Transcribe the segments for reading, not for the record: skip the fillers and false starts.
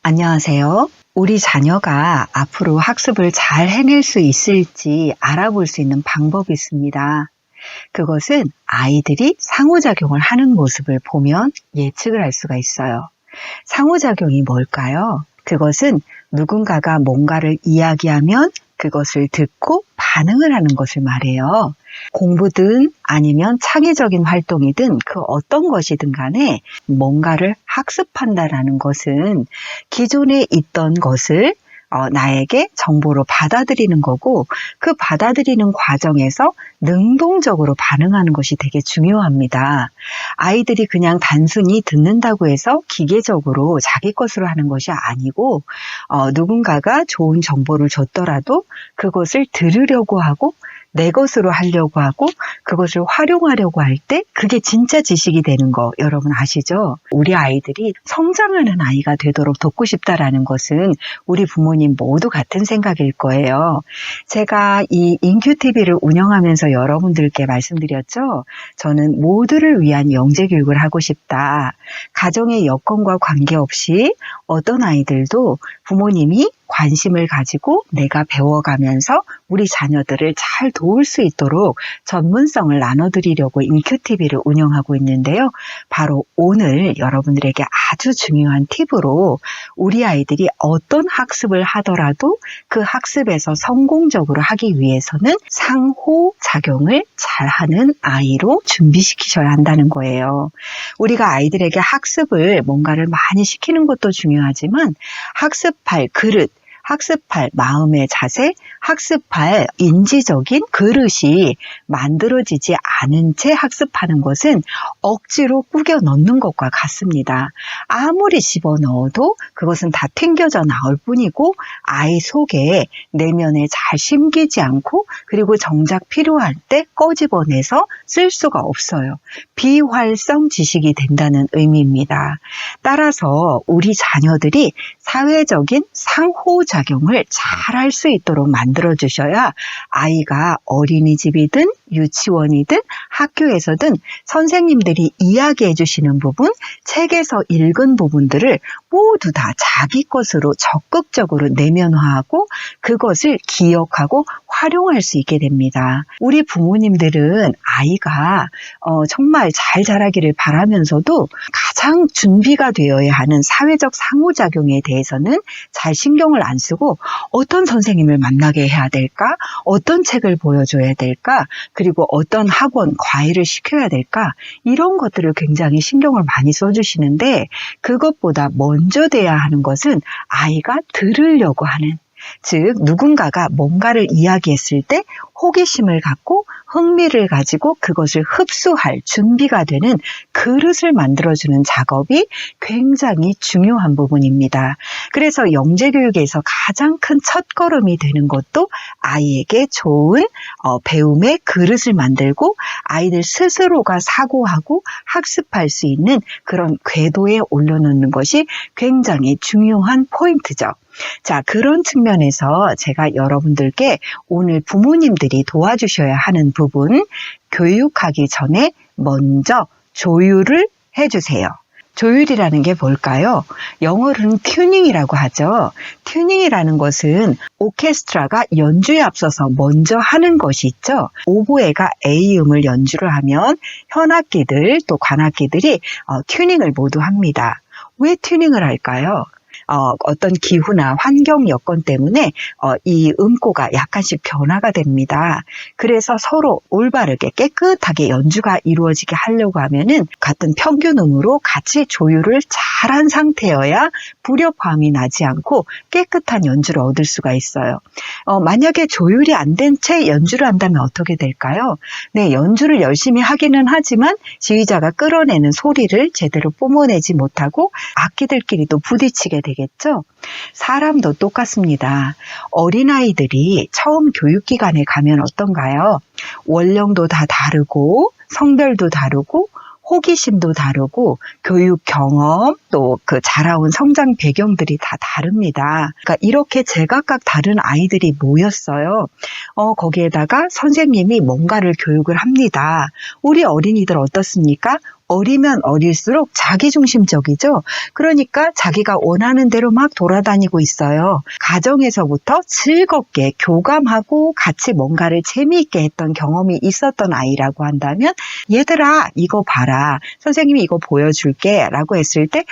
안녕하세요. 우리 자녀가 앞으로 학습을 잘 해낼 수 있을지 알아볼 수 있는 방법이 있습니다. 그것은 아이들이 상호작용을 하는 모습을 보면 예측을 할 수가 있어요. 상호작용이 뭘까요? 그것은 누군가가 뭔가를 이야기하면 그것을 듣고 반응을 하는 것을 말해요. 공부든 아니면 창의적인 활동이든 그 어떤 것이든 간에 뭔가를 학습한다라는 것은 기존에 있던 것을 나에게 정보로 받아들이는 거고, 그 받아들이는 과정에서 능동적으로 반응하는 것이 되게 중요합니다. 아이들이 그냥 단순히 듣는다고 해서 기계적으로 자기 것으로 하는 것이 아니고, 누군가가 좋은 정보를 줬더라도 그것을 들으려고 하고 내 것으로 하려고 하고 그것을 활용하려고 할 때 그게 진짜 지식이 되는 거 여러분 아시죠? 우리 아이들이 성장하는 아이가 되도록 돕고 싶다라는 것은 우리 부모님 모두 같은 생각일 거예요. 제가 이 인큐TV를 운영하면서 여러분들께 말씀드렸죠. 저는 모두를 위한 영재교육을 하고 싶다. 가정의 여건과 관계없이 어떤 아이들도 부모님이 관심을 가지고 내가 배워가면서 우리 자녀들을 잘 도울 수 있도록 전문성을 나눠드리려고 인큐TV를 운영하고 있는데요. 바로 오늘 여러분들에게 아주 중요한 팁으로 우리 아이들이 어떤 학습을 하더라도 그 학습에서 성공적으로 하기 위해서는 상호작용을 잘하는 아이로 준비시키셔야 한다는 거예요. 우리가 아이들에게 학습을 뭔가를 많이 시키는 것도 중요하지만 학습할 그릇, 학습할 마음의 자세, 학습할 인지적인 그릇이 만들어지지 않은 채 학습하는 것은 억지로 꾸겨 넣는 것과 같습니다. 아무리 집어넣어도 그것은 다 튕겨져 나올 뿐이고 아이 속에 내면에 잘 심기지 않고 그리고 정작 필요할 때 꺼집어내서 쓸 수가 없어요. 비활성 지식이 된다는 의미입니다. 따라서 우리 자녀들이 사회적인 상호작용을 잘 할 수 있도록 만들어주셔야 아이가 어린이집이든 유치원이든 학교에서든 선생님들이 이야기해 주시는 부분, 책에서 읽은 부분들을 모두 다 자기 것으로 적극적으로 내면화하고 그것을 기억하고 활용할 수 있게 됩니다. 우리 부모님들은 아이가 정말 잘 자라기를 바라면서도 가장 준비가 되어야 하는 사회적 상호작용에 대해서는 잘 신경을 안 쓰고 어떤 선생님을 만나게 해야 될까? 어떤 책을 보여줘야 될까? 그리고 어떤 학원, 과외를 시켜야 될까? 이런 것들을 굉장히 신경을 많이 써주시는데 그것보다 먼저 돼야 하는 것은 아이가 들으려고 하는 즉 누군가가 뭔가를 이야기했을 때 호기심을 갖고 흥미를 가지고 그것을 흡수할 준비가 되는 그릇을 만들어주는 작업이 굉장히 중요한 부분입니다. 그래서 영재교육에서 가장 큰 첫걸음이 되는 것도 아이에게 좋은 배움의 그릇을 만들고 아이들 스스로가 사고하고 학습할 수 있는 그런 궤도에 올려놓는 것이 굉장히 중요한 포인트죠. 자, 그런 측면에서 제가 여러분들께 오늘 부모님들이 도와주셔야 하는 부분, 교육하기 전에 먼저 조율을 해주세요. 조율이라는 게 뭘까요? 영어로는 튜닝이라고 하죠. 튜닝이라는 것은 오케스트라가 연주에 앞서서 먼저 하는 것이 있죠. 오보에가 A음을 연주를 하면 현악기들 또 관악기들이 튜닝을 모두 합니다. 왜 튜닝을 할까요? 어떤 기후나 환경 여건 때문에 이 음고가 약간씩 변화가 됩니다. 그래서 서로 올바르게 깨끗하게 연주가 이루어지게 하려고 하면은 같은 평균음으로 같이 조율을 잘한 상태여야 불협화음이 나지 않고 깨끗한 연주를 얻을 수가 있어요. 만약에 조율이 안 된 채 연주를 한다면 어떻게 될까요? 네, 연주를 열심히 하기는 하지만 지휘자가 끌어내는 소리를 제대로 뿜어내지 못하고 악기들끼리도 부딪히게 되겠죠? 사람도 똑같습니다. 어린아이들이 처음 교육기관에 가면 어떤가요? 원령도 다 다르고 성별도 다르고 호기심도 다르고 교육 경험 또 그 자라온 성장 배경들이 다 다릅니다. 그러니까 이렇게 제각각 다른 아이들이 모였어요. 거기에다가 선생님이 뭔가를 교육을 합니다. 우리 어린이들 어떻습니까? 어리면 어릴수록 자기중심적이죠. 그러니까 자기가 원하는 대로 막 돌아다니고 있어요. 가정에서부터 즐겁게 교감하고 같이 뭔가를 재미있게 했던 경험이 있었던 아이라고 한다면 얘들아 이거 봐라. 선생님이 이거 보여줄게 라고 했을 때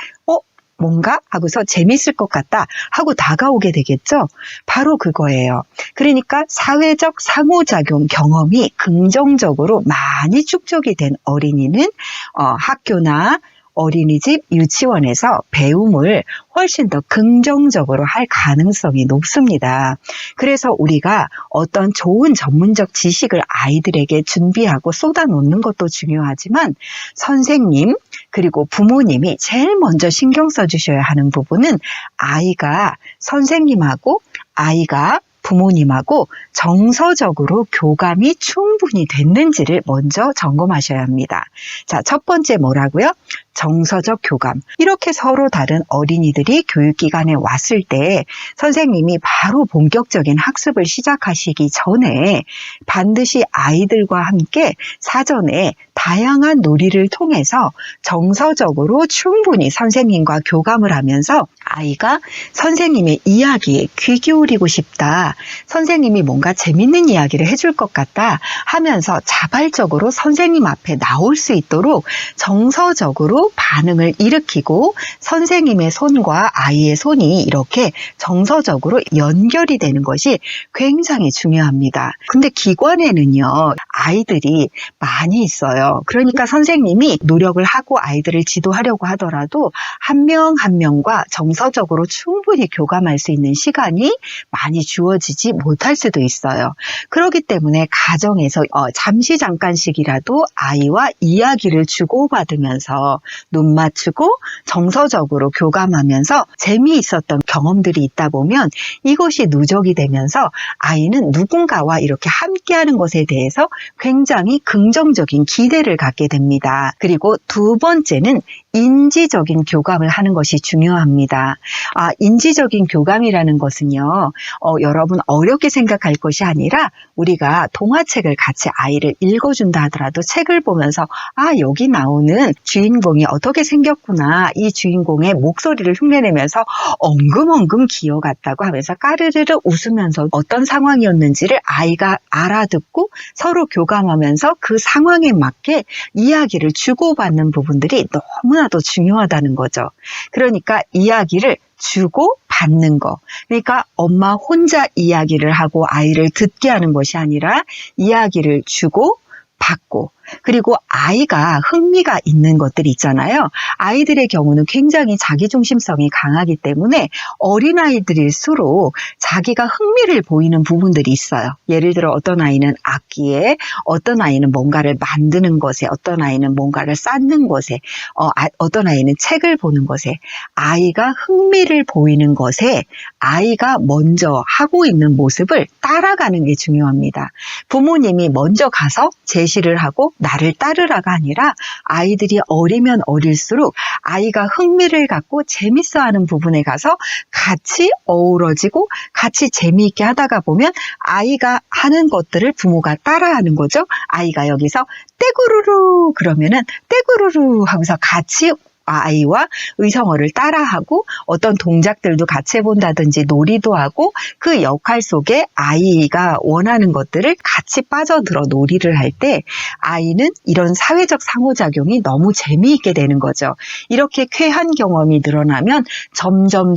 뭔가 하고서 재밌을 것 같다 하고 다가오게 되겠죠. 바로 그거예요. 그러니까 사회적 상호작용 경험이 긍정적으로 많이 축적이 된 어린이는 학교나 어린이집, 유치원에서 배움을 훨씬 더 긍정적으로 할 가능성이 높습니다. 그래서 우리가 어떤 좋은 전문적 지식을 아이들에게 준비하고 쏟아놓는 것도 중요하지만 선생님 그리고 부모님이 제일 먼저 신경 써주셔야 하는 부분은 아이가 선생님하고 아이가 부모님하고 정서적으로 교감이 충분히 됐는지를 먼저 점검하셔야 합니다. 자, 첫 번째 뭐라고요? 정서적 교감. 이렇게 서로 다른 어린이들이 교육기관에 왔을 때 선생님이 바로 본격적인 학습을 시작하시기 전에 반드시 아이들과 함께 사전에 다양한 놀이를 통해서 정서적으로 충분히 선생님과 교감을 하면서 아이가 선생님의 이야기에 귀 기울이고 싶다. 선생님이 뭔가 재밌는 이야기를 해줄 것 같다 하면서 자발적으로 선생님 앞에 나올 수 있도록 정서적으로 반응을 일으키고 선생님의 손과 아이의 손이 이렇게 정서적으로 연결이 되는 것이 굉장히 중요합니다. 근데 기관에는요, 아이들이 많이 있어요. 그러니까 선생님이 노력을 하고 아이들을 지도하려고 하더라도 한 명 한 명과 정서적으로 충분히 교감할 수 있는 시간이 많이 주어지지 못할 수도 있어요. 그렇기 때문에 가정에서 잠시 잠깐씩이라도 아이와 이야기를 주고받으면서 눈 맞추고 정서적으로 교감하면서 재미있었던 경험들이 있다 보면 이것이 누적이 되면서 아이는 누군가와 이렇게 함께하는 것에 대해서 굉장히 긍정적인 기대를 갖게 됩니다. 그리고 두 번째는 인지적인 교감을 하는 것이 중요합니다. 인지적인 교감이라는 것은요, 여러분 어렵게 생각할 것이 아니라 우리가 동화책을 같이 아이를 읽어준다 하더라도 책을 보면서 여기 나오는 주인공이 어떻게 생겼구나, 이 주인공의 목소리를 흉내내면서 엉금엉금 기어갔다고 하면서 까르르르 웃으면서 어떤 상황이었는지를 아이가 알아듣고 서로 교감하면서 그 상황에 맞게 이야기를 주고받는 부분들이 너무나도 중요하다는 거죠. 그러니까 이야기를 주고 받는 거. 그러니까 엄마 혼자 이야기를 하고 아이를 듣게 하는 것이 아니라 이야기를 주고 받고, 그리고 아이가 흥미가 있는 것들이 있잖아요. 아이들의 경우는 굉장히 자기중심성이 강하기 때문에 어린아이들일수록 자기가 흥미를 보이는 부분들이 있어요. 예를 들어 어떤 아이는 악기에, 어떤 아이는 뭔가를 만드는 것에, 어떤 아이는 뭔가를 쌓는 것에, 어떤 아이는 책을 보는 것에, 아이가 흥미를 보이는 것에 아이가 먼저 하고 있는 모습을 따라가는 게 중요합니다. 부모님이 먼저 가서 제시를 하고 나를 따르라가 아니라 아이들이 어리면 어릴수록 아이가 흥미를 갖고 재밌어하는 부분에 가서 같이 어우러지고 같이 재미있게 하다가 보면 아이가 하는 것들을 부모가 따라하는 거죠. 아이가 여기서 떼구르르 그러면은 떼구르르 하면서 같이 아이와 의성어를 따라하고 어떤 동작들도 같이 해본다든지 놀이도 하고 그 역할 속에 아이가 원하는 것들을 같이 빠져들어 놀이를 할 때 아이는 이런 사회적 상호작용이 너무 재미있게 되는 거죠. 이렇게 쾌한 경험이 늘어나면 점점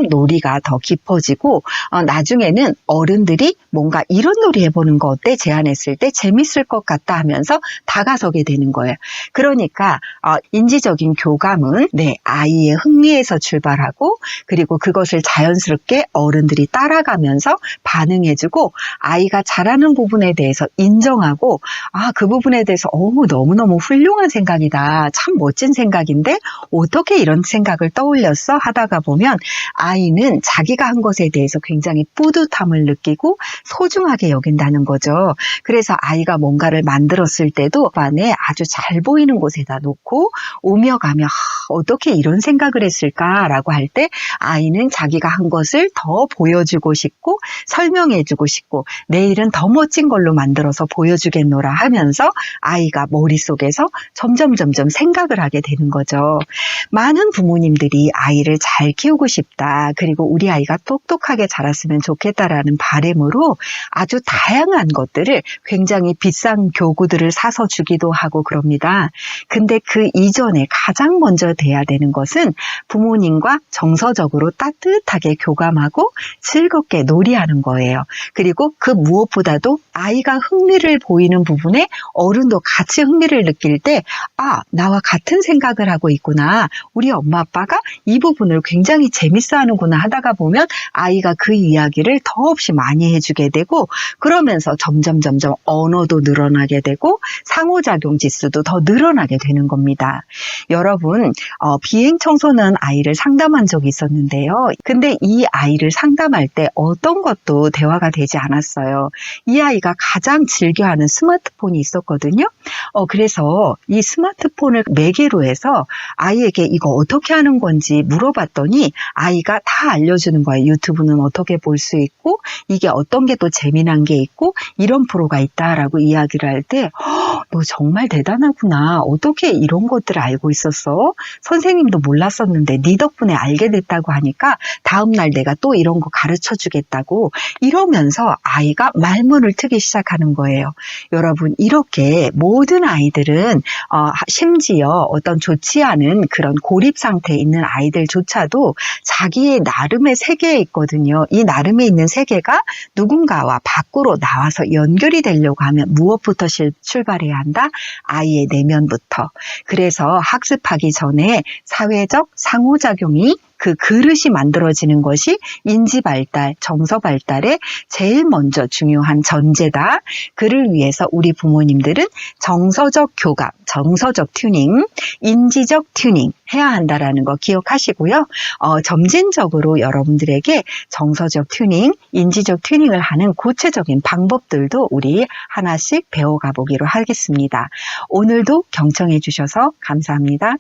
놀이가 더 깊어지고 나중에는 어른들이 뭔가 이런 놀이 해보는 거 어때? 제안했을 때 재밌을 것 같다 하면서 다가서게 되는 거예요. 그러니까 인지적인 교감은 아이의 흥미에서 출발하고 그리고 그것을 자연스럽게 어른들이 따라가면서 반응해주고 아이가 잘하는 부분에 대해서 인정하고 그 부분에 대해서 너무너무 훌륭한 생각이다. 참 멋진 생각인데 어떻게 이런 생각을 떠올렸어? 하다가 보면 아이는 자기가 한 것에 대해서 굉장히 뿌듯함을 느끼고 소중하게 여긴다는 거죠. 그래서 아이가 뭔가를 만들었을 때도 안에 아주 잘 보이는 곳에다 놓고 오며 가며 어떻게 이런 생각을 했을까라고 할 때 아이는 자기가 한 것을 더 보여주고 싶고 설명해주고 싶고 내일은 더 멋진 걸로 만들어서 보여주겠노라 하면서 아이가 머릿속에서 점점 생각을 하게 되는 거죠. 많은 부모님들이 아이를 잘 키우고 싶다. 그리고 우리 아이가 똑똑하게 자랐으면 좋겠다라는 바람으로 아주 다양한 것들을 굉장히 비싼 교구들을 사서 주기도 하고 그럽니다. 근데 그 이전에 가장 먼저 돼야 되는 것은 부모님과 정서적으로 따뜻하게 교감하고 즐겁게 놀이하는 거예요. 그리고 그 무엇보다도 아이가 흥미를 보이는 부분에 어른도 같이 흥미를 느낄 때 나와 같은 생각을 하고 있구나. 우리 엄마 아빠가 이 부분을 굉장히 재밌어 하는구나 하다가 보면 아이가 그 이야기를 더없이 많이 해주게 되고 그러면서 점점 언어도 늘어나게 되고 상호작용 지수도 더 늘어나게 되는 겁니다. 여러분, 비행 청소년 아이를 상담한 적이 있었는데요. 근데 이 아이를 상담할 때 어떤 것도 대화가 되지 않았어요. 이 아이가 가장 즐겨하는 스마트폰이 있었거든요. 그래서 이 스마트폰을 매개로 해서 아이에게 이거 어떻게 하는 건지 물어봤더니 아이가 다 알려주는 거예요. 유튜브는 어떻게 볼 수 있고 이게 어떤 게 또 재미난 게 있고 이런 프로가 있다라고 이야기를 할 때 너 정말 대단하구나. 어떻게 이런 것들을 알고 있었어? 선생님도 몰랐었는데 네 덕분에 알게 됐다고 하니까 다음날 내가 또 이런 거 가르쳐 주겠다고 이러면서 아이가 말문을 트기 시작하는 거예요. 여러분, 이렇게 모든 아이들은 심지어 어떤 좋지 않은 그런 고립 상태에 있는 아이들조차도 자기의 나름의 세계에 있거든요. 이 나름에 있는 세계가 누군가와 밖으로 나와서 연결이 되려고 하면 무엇부터 출발해야 한다? 아이의 내면부터. 그래서 학습하기 전에 사회적 상호작용이 그 그릇이 만들어지는 것이 인지 발달, 정서 발달에 제일 먼저 중요한 전제다. 그를 위해서 우리 부모님들은 정서적 교감, 정서적 튜닝, 인지적 튜닝 해야 한다라는 거 기억하시고요. 점진적으로 여러분들에게 정서적 튜닝, 인지적 튜닝을 하는 구체적인 방법들도 우리 하나씩 배워가 보기로 하겠습니다. 오늘도 경청해 주셔서 감사합니다.